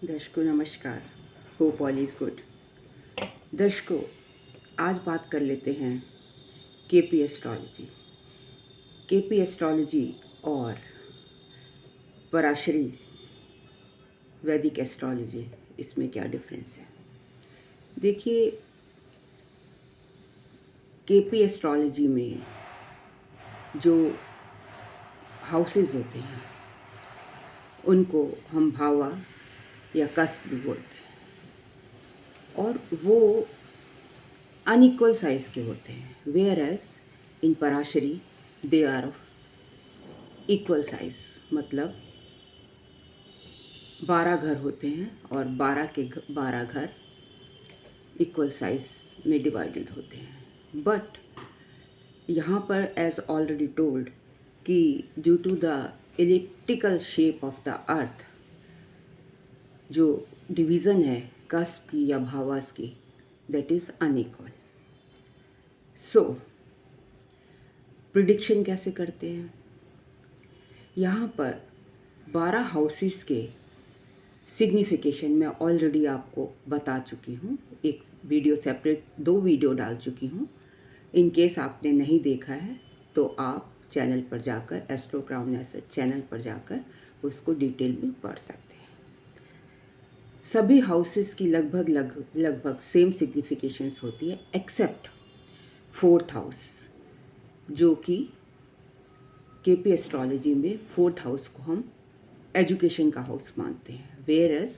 दर्शकों नमस्कार। Hope all is good. दर्शकों, आज बात कर लेते हैं केपी एस्ट्रोलॉजी और पराशरी वैदिक एस्ट्रोलॉजी, इसमें क्या डिफरेंस है। देखिए, केपी एस्ट्रोलॉजी में जो हाउसेस होते हैं उनको हम भावा या कस्प भी बोलते हैं, और वो अनइक्वल साइज के होते हैं। Whereas in Parashari they are of equal size, मतलब 12 घर होते हैं और 12 के 12 घर इक्वल साइज में डिवाइडेड होते हैं। बट यहाँ पर एज ऑलरेडी टोल्ड कि due to the elliptical shape of the earth, जो डिवीज़न है कस्प की या भावास की, that is unequal. So prediction कैसे करते हैं। यहाँ पर 12 हाउसेस के सिग्निफिकेशन मैं ऑलरेडी आपको बता चुकी हूँ। एक वीडियो सेपरेट 2 वीडियो डाल चुकी हूँ। इन केस आपने नहीं देखा है तो आप चैनल पर जाकर, एस्ट्रो क्राउन चैनल पर जाकर उसको डिटेल में पढ़ सकते हैं। सभी हाउसेस की लगभग सेम सिग्निफिकेशंस होती है, एक्सेप्ट 4th हाउस, जो कि केपी एस्ट्रोलॉजी में 4th हाउस को हम एजुकेशन का हाउस मानते हैं, whereas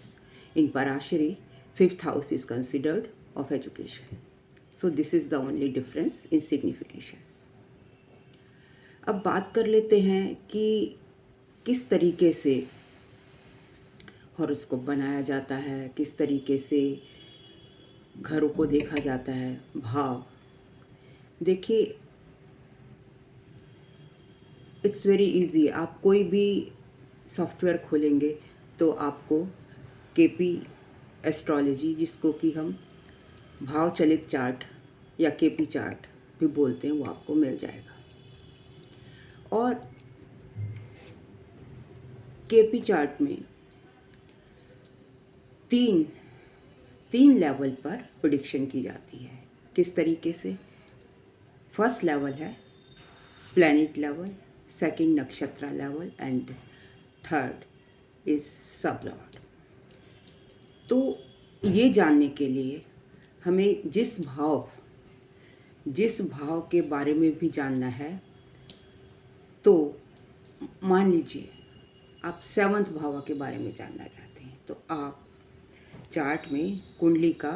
in Parashari 5th house is considered of education. So this is the only difference in significations. अब बात कर लेते हैं कि किस तरीके से हॉरोस्कोप बनाया जाता है, किस तरीके से घरों को देखा जाता है, भाव। देखिए, इट्स वेरी इजी। आप कोई भी सॉफ्टवेयर खोलेंगे तो आपको केपी एस्ट्रोलॉजी, जिसको कि हम भाव चलित चार्ट या केपी चार्ट भी बोलते हैं, वो आपको मिल जाएगा। और केपी चार्ट में तीन लेवल पर प्रेडिक्शन की जाती है। किस तरीके से। फर्स्ट लेवल है प्लैनेट लेवल, सेकंड नक्षत्र level and third is sublord. तो ये जानने के लिए हमें जिस भाव के बारे में भी जानना है, तो मान लीजिए आप 7th भाव के बारे में जानना चाहते हैं, तो आप चार्ट में कुंडली का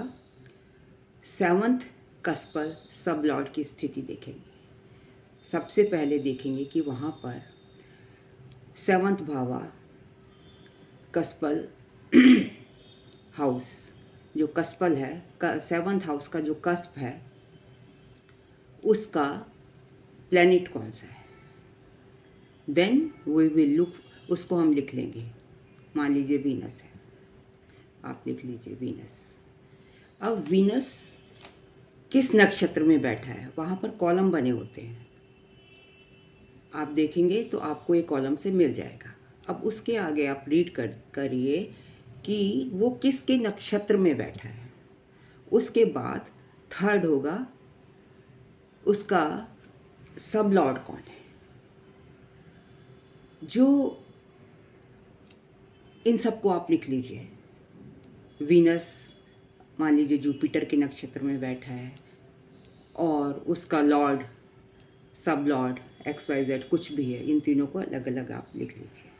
7th कस्पल सबलॉर्ड की स्थिति देखेंगे। सबसे पहले देखेंगे कि वहाँ पर 7th भावा कस्पल हाउस, जो कस्पल है, 7th हाउस का जो कस्प है, उसका प्लैनेट कौन सा है। देन वी विल लुक, उसको हम लिख लेंगे। मान लीजिए वीनस है, आप लिख लीजिए वीनस। अब वीनस किस नक्षत्र में बैठा है, वहाँ पर कॉलम बने होते हैं। आप देखेंगे तो आपको एक कॉलम से मिल जाएगा। अब उसके आगे आप रीड करिए कि वो किसके नक्षत्र में बैठा है। उसके बाद थर्ड होगा उसका सब लॉर्ड कौन है। जो इन सबको आप लिख लीजिए। वीनस मान लीजिए जुपिटर के नक्षत्र में बैठा है, और उसका लॉर्ड, सब लॉर्ड, XYZ कुछ भी है, इन तीनों को अलग अलग आप लिख लीजिए।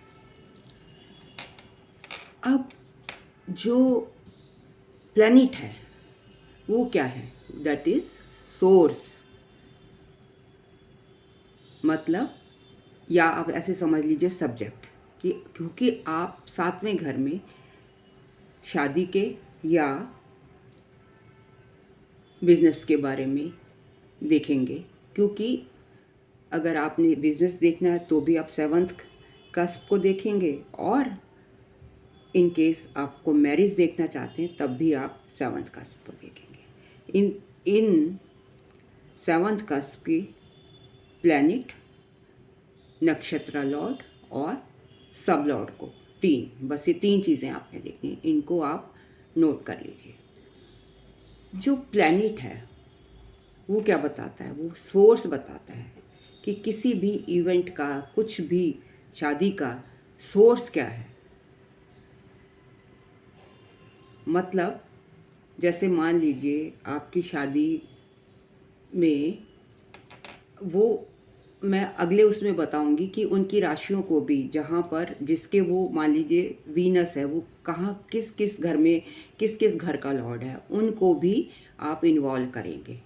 अब जो प्लैनेट है वो क्या है, दैट इज सोर्स, मतलब, या आप ऐसे समझ लीजिए सब्जेक्ट, कि क्योंकि आप 7वें घर में शादी के या बिजनेस के बारे में देखेंगे। क्योंकि अगर आपने बिजनेस देखना है तो भी आप 7th कस्प को देखेंगे, और इन केस आपको मैरिज देखना चाहते हैं तब भी आप 7th कस्प को देखेंगे। इन 7th कस्प की प्लैनेट, नक्षत्र लॉर्ड और सब लॉर्ड को 3, बस ये 3 चीज़ें आपने देखनी हैं, इनको आप नोट कर लीजिए। जो प्लैनेट है वो क्या बताता है, वो सोर्स बताता है कि किसी भी इवेंट का, कुछ भी शादी का सोर्स क्या है। मतलब जैसे मान लीजिए आपकी शादी में, वो मैं अगले उसमें बताऊंगी कि उनकी राशियों को भी, जहाँ पर जिसके वो मान लीजिए वीनस है, वो कहाँ किस किस घर में, किस किस घर का लॉर्ड है, उनको भी आप इन्वॉल्व करेंगे,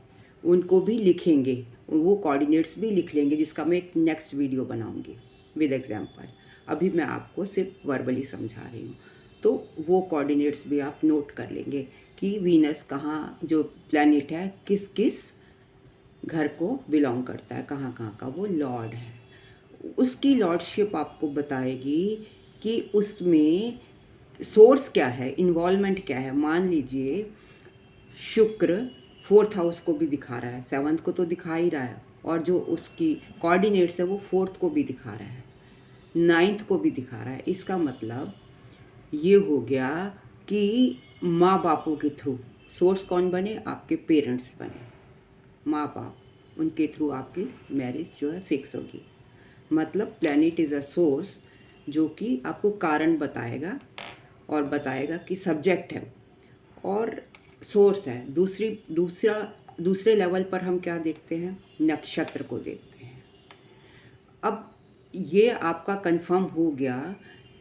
उनको भी लिखेंगे, वो कोऑर्डिनेट्स भी लिख लेंगे, जिसका मैं एक नेक्स्ट वीडियो बनाऊंगी विद एग्जांपल। अभी मैं आपको सिर्फ वर्बली समझा रही हूँ। तो वो कोऑर्डिनेट्स भी आप नोट कर लेंगे कि वीनस कहाँ, जो प्लैनेट है किस किस घर को बिलोंग करता है, कहाँ कहाँ का वो लॉर्ड है। उसकी लॉर्डशिप आपको बताएगी कि उसमें सोर्स क्या है, इन्वॉल्वमेंट क्या है। मान लीजिए शुक्र 4th हाउस को भी दिखा रहा है, 7th को तो दिखा ही रहा है, और जो उसकी कोऑर्डिनेट्स है वो 4th को भी दिखा रहा है, 9th को भी दिखा रहा है। इसका मतलब ये हो गया कि माँ बापों के थ्रू सोर्स कौन बने, आपके पेरेंट्स बने, माँ बाप, उनके थ्रू आपकी मैरिज जो है फिक्स होगी। मतलब प्लैनेट इज़ अ सोर्स जो कि आपको कारण बताएगा, और बताएगा कि सब्जेक्ट है और सोर्स है। दूसरे लेवल पर हम क्या देखते हैं, नक्षत्र को देखते हैं। अब ये आपका कंफर्म हो गया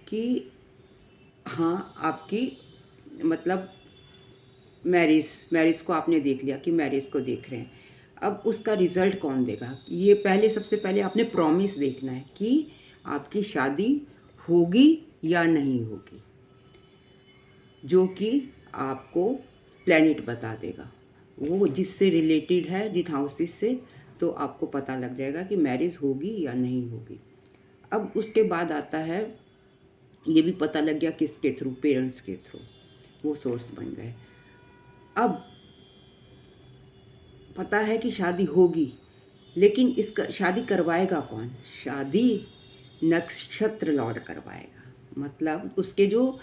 कि हाँ, आपकी मतलब मैरिज को आपने देख लिया कि मैरिज को देख रहे हैं। अब उसका रिज़ल्ट कौन देगा, ये पहले, सबसे पहले आपने प्रॉमिस देखना है कि आपकी शादी होगी या नहीं होगी, जो कि आपको प्लैनेट बता देगा। वो जिससे रिलेटेड है, जिन हाउसेस से, तो आपको पता लग जाएगा कि मैरिज होगी या नहीं होगी। अब उसके बाद आता है, ये भी पता लग गया किसके थ्रू, पेरेंट्स के थ्रू, वो सोर्स बन गए। अब पता है कि शादी होगी, लेकिन इसका शादी करवाएगा कौन, शादी नक्षत्र लॉर्ड करवाएगा। मतलब उसके जो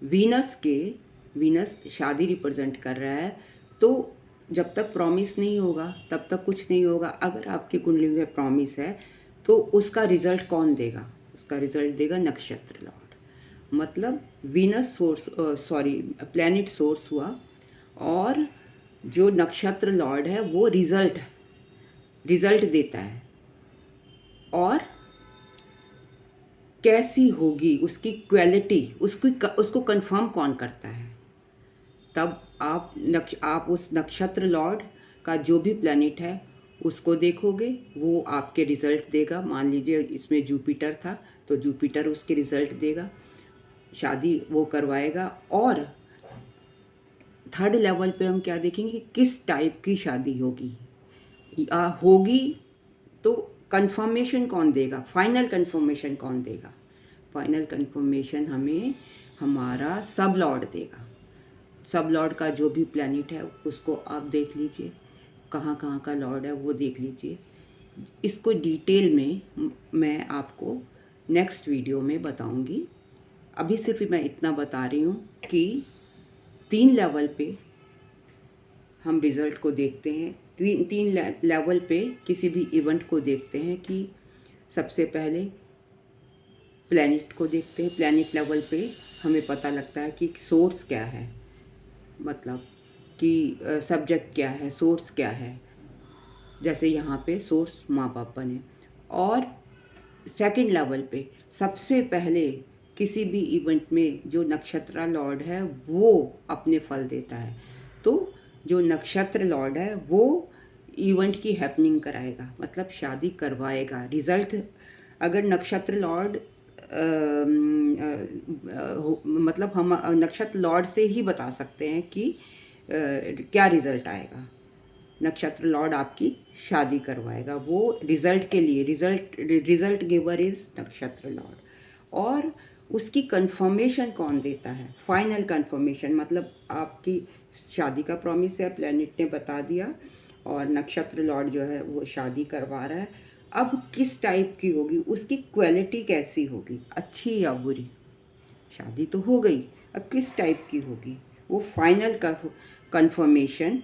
वीनस शादी रिप्रेजेंट कर रहा है, तो जब तक प्रॉमिस नहीं होगा तब तक कुछ नहीं होगा। अगर आपकी कुंडली में प्रॉमिस है तो उसका रिजल्ट कौन देगा, उसका रिजल्ट देगा नक्षत्र लॉर्ड। मतलब वीनस सोर्स, प्लैनेट सोर्स हुआ, और जो नक्षत्र लॉर्ड है वो रिजल्ट देता है। और कैसी होगी उसकी क्वालिटी, उसको कंफर्म कौन करता है, तब आप उस नक्षत्र लॉर्ड का जो भी प्लैनेट है उसको देखोगे, वो आपके रिजल्ट देगा। मान लीजिए इसमें जुपिटर था, तो जुपिटर उसके रिजल्ट देगा, शादी वो करवाएगा। और थर्ड लेवल पे हम क्या देखेंगे, किस टाइप की शादी होगी, तो कंफर्मेशन कौन देगा, फाइनल कंफर्मेशन कौन देगा, फाइनल कंफर्मेशन हमें हमारा सब लॉर्ड देगा। सब लॉर्ड का जो भी प्लैनेट है उसको आप देख लीजिए, कहाँ कहाँ का लॉर्ड है वो देख लीजिए। इसको डिटेल में मैं आपको नेक्स्ट वीडियो में बताऊंगी। अभी सिर्फ मैं इतना बता रही हूँ कि 3 लेवल पे हम रिज़ल्ट को देखते हैं। तीन लेवल पे किसी भी इवेंट को देखते हैं कि सबसे पहले प्लैनेट को देखते हैं। प्लैनेट लेवल पे हमें पता लगता है कि सोर्स क्या है, मतलब कि सब्जेक्ट क्या है, सोर्स क्या है। जैसे यहाँ पे सोर्स माँ बाप बने। और सेकंड लेवल पे सबसे पहले किसी भी इवेंट में जो नक्षत्र लॉर्ड है वो अपने फल देता है। तो जो नक्षत्र लॉर्ड है वो इवेंट की हैपनिंग कराएगा, मतलब शादी करवाएगा। रिजल्ट अगर नक्षत्र लॉर्ड मतलब हम नक्षत्र लॉर्ड से ही बता सकते हैं कि क्या रिजल्ट आएगा। नक्षत्र लॉर्ड आपकी शादी करवाएगा, वो रिजल्ट के लिए, रिजल्ट गिवर इज नक्षत्र लॉर्ड। और उसकी कंफर्मेशन कौन देता है, फाइनल कंफर्मेशन, मतलब आपकी शादी का प्रॉमिस है, प्लैनेट ने बता दिया, और नक्षत्र लॉर्ड जो है वो शादी करवा रहा है। अब किस टाइप की होगी, उसकी क्वालिटी कैसी होगी, अच्छी या बुरी, शादी तो हो गई, अब किस टाइप की होगी, वो फाइनल कंफर्मेशन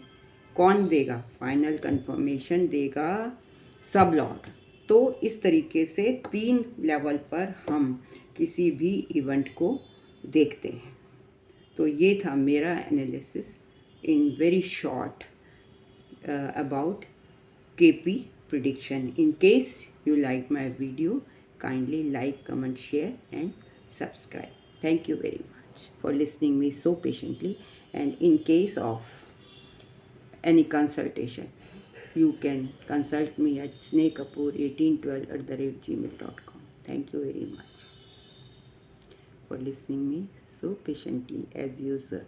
कौन देगा? फाइनल कंफर्मेशन देगा सब लॉर्ड। तो इस तरीके से 3 लेवल पर हम किसी भी इवेंट को देखते हैं। तो ये था मेरा analysis in very short about KP prediction. In case you like my video, kindly like, comment, share and subscribe. Thank you very much for listening me so patiently. And in case of any consultation, you can consult me at snehkapoor1812@gmail.com. Thank you very much for listening me so patiently as usual.